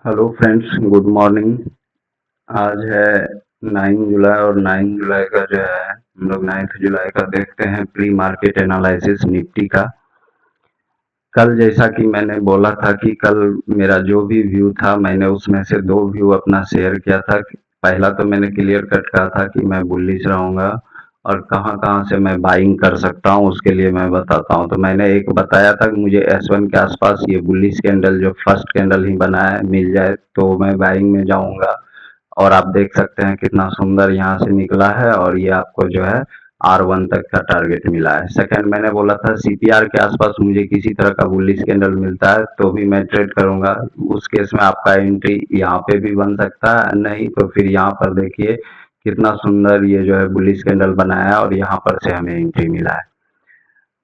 Hello friends, good morning. आज है 9 जुलाई और 9 जुलाई का जो है हम लोग 9 जुलाई का देखते हैं प्री मार्केट एनालिसिस निफ्टी का। कल जैसा कि मैंने बोला था कि कल मेरा जो भी व्यू था मैंने उसमें से दो व्यू अपना शेयर किया था। पहला तो मैंने क्लियर कट कहा था कि मैं बुलिश रहूंगा और कहां कहां से मैं बाइंग कर सकता हूं उसके लिए मैं बताता हूं। तो मैंने एक बताया था कि मुझे S1 के आसपास ये बुलिश कैंडल जो फर्स्ट कैंडल ही बना है मिल जाए तो मैं बाइंग में जाऊंगा। और आप देख सकते हैं कितना सुंदर यहाँ से निकला है और ये आपको जो है R1 तक का टारगेट मिला है। सेकंड मैंने बोला था CPR के आसपास मुझे किसी तरह का बुलिश कैंडल मिलता है तो भी मैं ट्रेड करूंगा। उस केस में आपका एंट्री यहाँ पे भी बन सकता है, नहीं तो फिर यहाँ पर देखिए कितना सुंदर ये जो है बुलिश कैंडल बनाया और यहाँ पर से हमें एंट्री मिला है।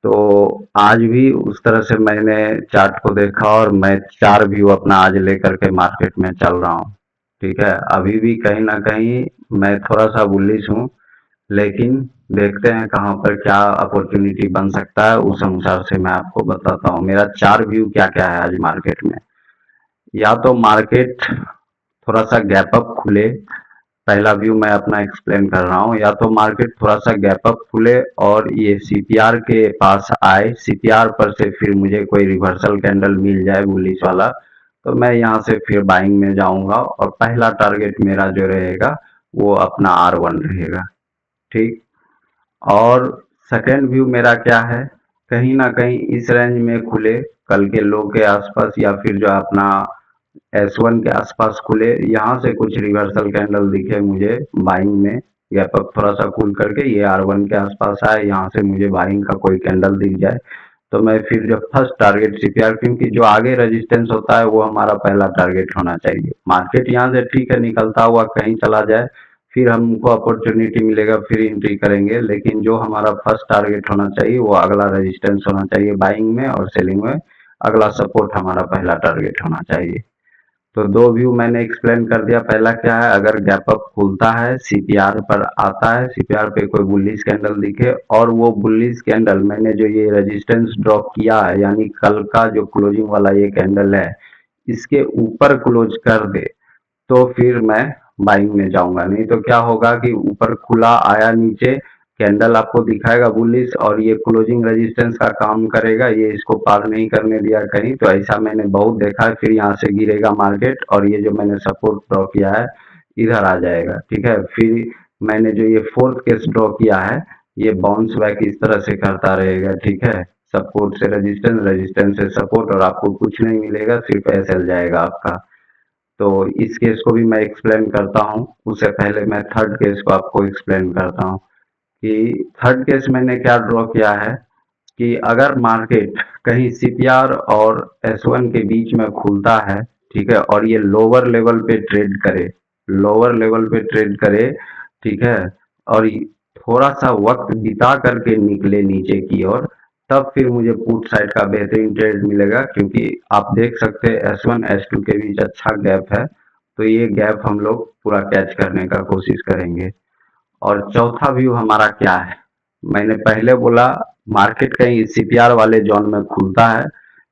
तो आज भी उस तरह से मैंने चार्ट को देखा और मैं चार व्यू अपना आज लेकर के मार्केट में चल रहा हूँ। ठीक है, अभी भी कहीं ना कहीं मैं थोड़ा सा बुलिश हूँ, लेकिन देखते हैं कहाँ पर क्या अपॉर्चुनिटी बन सकता है, उस अनुसार से मैं आपको बताता हूँ मेरा चार व्यू क्या क्या है आज मार्केट में। या तो मार्केट थोड़ा सा गैप अप खुले, पहला व्यू मैं अपना एक्सप्लेन कर रहा हूँ। या तो मार्केट थोड़ा सा गैप अप खुले और ये सीपीआर के पास आए, सीपीआर पर से फिर मुझे कोई रिवर्सल कैंडल मिल जाए बुलिश वाला तो मैं यहाँ से फिर बाइंग में जाऊंगा और पहला टारगेट मेरा जो रहेगा वो अपना R1 रहेगा। ठीक। और सेकेंड व्यू मेरा क्या है, कहीं ना कहीं इस रेंज में खुले, कल के लो के आसपास या फिर जो अपना S1 के आसपास खुले, यहाँ से कुछ रिवर्सल कैंडल दिखे मुझे बाइंग में, गैप अप थोड़ा सा खुल करके ये R1 के आसपास आए, यहाँ से मुझे बाइंग का कोई कैंडल दिख जाए तो मैं फिर जो फर्स्ट टारगेट सीपीआर, क्योंकि जो आगे रेजिस्टेंस होता है वो हमारा पहला टारगेट होना चाहिए। मार्केट यहाँ से ठीक है निकलता हुआ कहीं चला जाए फिर हमको अपॉर्चुनिटी मिलेगा फिर एंट्री करेंगे, लेकिन जो हमारा फर्स्ट टारगेट होना चाहिए वो अगला रेजिस्टेंस होना चाहिए बाइंग में और सेलिंग में, अगला सपोर्ट हमारा पहला टारगेट होना चाहिए। तो दो व्यू मैंने एक्सप्लेन कर दिया। पहला क्या है, अगर गैप अप खुलता है सीपीआर पर आता है, सीपीआर पे कोई बुलिश कैंडल दिखे और वो बुलिश कैंडल मैंने जो ये रेजिस्टेंस ड्रॉ किया है यानी कल का जो क्लोजिंग वाला ये कैंडल है इसके ऊपर क्लोज कर दे तो फिर मैं बाइंग में जाऊंगा। नहीं तो क्या होगा कि ऊपर खुला आया, नीचे कैंडल आपको दिखाएगा बुलिश और ये क्लोजिंग रेजिस्टेंस का काम करेगा, ये इसको पार नहीं करने दिया कहीं, तो ऐसा मैंने बहुत देखा है। फिर यहाँ से गिरेगा मार्केट और ये जो मैंने सपोर्ट ड्रॉ किया है इधर आ जाएगा। ठीक है, फिर मैंने जो ये फोर्थ केस ड्रॉ किया है ये बाउंस बैक इस तरह से करता रहेगा। ठीक है, सपोर्ट से रेजिस्टेंस, रेजिस्टेंस से सपोर्ट और आपको कुछ नहीं मिलेगा, सिर्फ एसएल जाएगा आपका। तो इस केस को भी मैं एक्सप्लेन करता हूँ, उससे पहले मैं थर्ड केस को आपको एक्सप्लेन करता हूँ कि थर्ड केस मैंने क्या ड्रॉ किया है कि अगर मार्केट कहीं सीपीआर और S1 के बीच में खुलता है, ठीक है, और ये लोअर लेवल पे ट्रेड करे, लोअर लेवल पे ट्रेड करे, ठीक है, और थोड़ा सा वक्त बिता करके निकले नीचे की ओर, तब फिर मुझे पुट साइड का बेहतरीन ट्रेड मिलेगा, क्योंकि आप देख सकते हैं S1 S2 के बीच अच्छा गैप है, तो ये गैप हम लोग पूरा कैच करने का कोशिश करेंगे। और चौथा व्यू हमारा क्या है, मैंने पहले बोला मार्केट कहीं सीपीआर वाले जोन में खुलता है,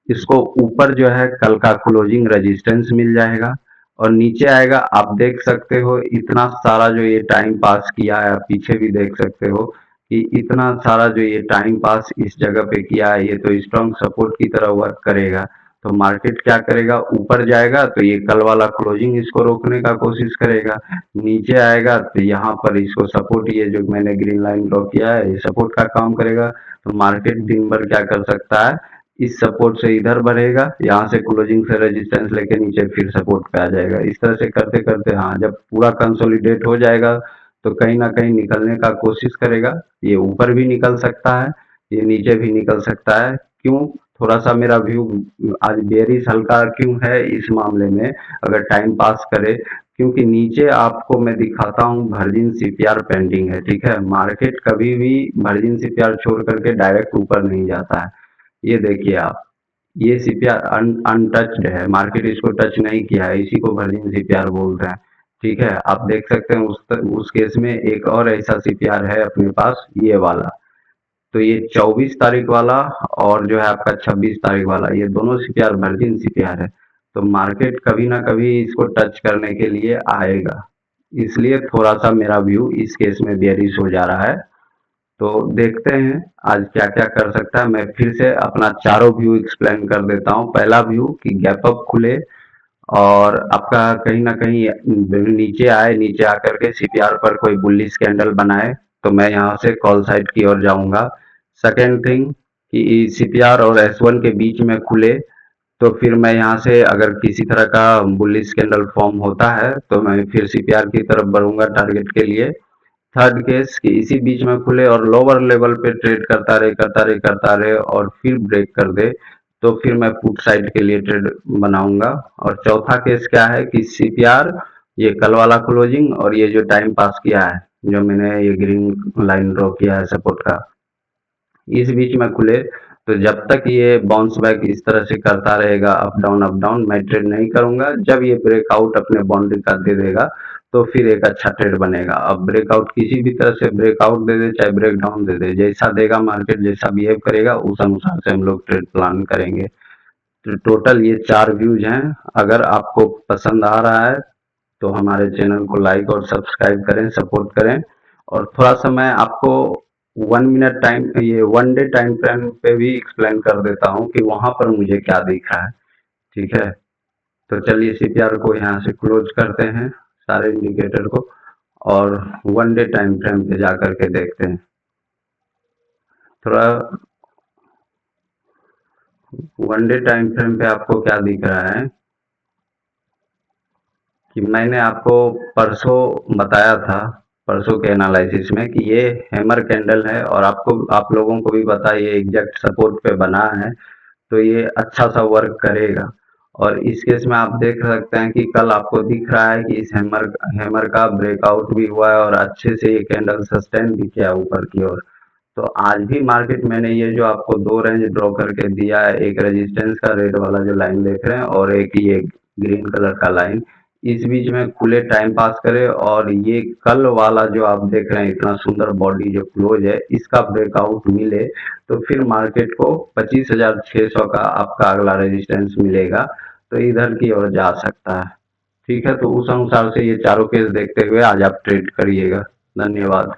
इसको ऊपर जो है कल का क्लोजिंग रेजिस्टेंस मिल जाएगा और नीचे आएगा। आप देख सकते हो इतना सारा जो ये टाइम पास किया है, आप पीछे भी देख सकते हो कि इतना सारा जो ये टाइम पास इस जगह पे किया है ये तो स्ट्रॉन्ग सपोर्ट की तरह वर्क करेगा। तो मार्केट क्या करेगा, ऊपर जाएगा तो ये कल वाला क्लोजिंग इसको रोकने का कोशिश करेगा, नीचे आएगा तो यहाँ पर इसको सपोर्ट, ये जो मैंने ग्रीन लाइन ड्रॉ किया है ये सपोर्ट का काम करेगा। तो मार्केट दिन भर क्या कर सकता है, इस सपोर्ट से इधर बढ़ेगा, यहाँ से क्लोजिंग से रेजिस्टेंस लेके नीचे फिर सपोर्ट पे आ जाएगा। इस तरह से करते करते हाँ जब पूरा कंसोलिडेट हो जाएगा तो कहीं ना कहीं निकलने का कोशिश करेगा। ये ऊपर भी निकल सकता है, ये नीचे भी निकल सकता है। क्यों, थोड़ा सा मेरा व्यू आज बेरिश हल्का क्यों है इस मामले में, अगर टाइम पास करे, क्योंकि नीचे आपको मैं दिखाता हूँ वर्जिन सीपीआर पेंडिंग है। ठीक है, मार्केट कभी भी वर्जिन सीपीआर छोड़ करके डायरेक्ट ऊपर नहीं जाता है। ये देखिए आप, ये सीपीआर अनटच्ड है, मार्केट इसको टच नहीं किया है, इसी को वर्जिन सीपीआर बोलते हैं। ठीक है, आप देख सकते हैं उस केस में एक और ऐसा सीपीआर है अपने पास, ये वाला। तो ये 24 तारीख वाला और जो है आपका 26 तारीख वाला, ये दोनों सीपीआर वर्जिन सीपीआर है। तो मार्केट कभी ना कभी इसको टच करने के लिए आएगा, इसलिए थोड़ा सा मेरा व्यू इस केस में बेयरिश हो जा रहा है। तो देखते हैं आज क्या क्या कर सकता है। मैं फिर से अपना चारों व्यू एक्सप्लेन कर देता हूँ। पहला व्यू कि गैप अप खुले और आपका कहीं ना कहीं नीचे आए, नीचे आकर के सीपीआर पर कोई बुलिश कैंडल बनाए, तो मैं यहाँ से कॉल साइड की ओर जाऊंगा। सेकेंड थिंग कि सीपीआर और एस1 के बीच में खुले, तो फिर मैं यहाँ से अगर किसी तरह का बुलिश कैंडल फॉर्म होता है तो मैं फिर सीपीआर की तरफ बढ़ूंगा टारगेट के लिए। थर्ड केस कि इसी बीच में खुले और लोअर लेवल पे ट्रेड करता रहे और फिर ब्रेक कर दे, तो फिर मैं पुट साइड के लिए ट्रेड बनाऊंगा। और चौथा केस क्या है कि सीपीआर, ये कल वाला क्लोजिंग और ये जो टाइम पास किया है, जो मैंने ये ग्रीन लाइन ड्रॉ किया है सपोर्ट का, इस बीच में खुले, तो जब तक ये बाउंस बैक इस तरह से करता रहेगा अप डाउन, मैं ट्रेड नहीं करूंगा। जब ये ब्रेकआउट अपने बाउंड्री का दे देगा तो फिर एक अच्छा ट्रेड बनेगा। अब ब्रेकआउट किसी भी तरह से ब्रेकआउट दे दे चाहे ब्रेक डाउन दे दे, जैसा देगा मार्केट, जैसा बिहेव करेगा उस अनुसार से हम लोग ट्रेड प्लान करेंगे। तो टोटल ये 4 व्यूज हैं। अगर आपको पसंद आ रहा है तो हमारे चैनल को लाइक और सब्सक्राइब करें, सपोर्ट करें। और थोड़ा सा मैं आपको 1 मिनट टाइम, ये 1 डे टाइम फ्रेम पे भी एक्सप्लेन कर देता हूँ कि वहां पर मुझे क्या दिख रहा है। ठीक है, तो चलिए सीपीआर को यहाँ से क्लोज करते हैं, सारे इंडिकेटर को, और 1 डे टाइम फ्रेम पे जा करके देखते हैं। थोड़ा 1 डे टाइम फ्रेम पे आपको क्या दिख रहा है कि मैंने आपको परसों बताया था, परसों के एनालिसिस में, कि ये हैमर कैंडल है और आप लोगों को भी पता है ये एग्जैक्ट सपोर्ट पे बना है, तो ये अच्छा सा वर्क करेगा। और इस केस में आप देख सकते हैं कि कल आपको दिख रहा है कि इस हैमर का ब्रेकआउट भी हुआ है और अच्छे से ये कैंडल सस्टेन भी किया ऊपर की ओर। तो आज भी मार्केट, मैंने ये जो आपको 2 रेंज ड्रॉ करके दिया है, एक रेजिस्टेंस का रेड वाला जो लाइन देख रहे हैं और एक ये ग्रीन कलर का लाइन, इस बीच में खुले टाइम पास करे और ये कल वाला जो आप देख रहे हैं इतना सुंदर बॉडी जो क्लोज है, इसका ब्रेकआउट मिले तो फिर मार्केट को 25,600 का आपका अगला रेजिस्टेंस मिलेगा, तो इधर की ओर जा सकता है। ठीक है, तो उस अनुसार से ये चारों केस देखते हुए आज आप ट्रेड करिएगा। धन्यवाद।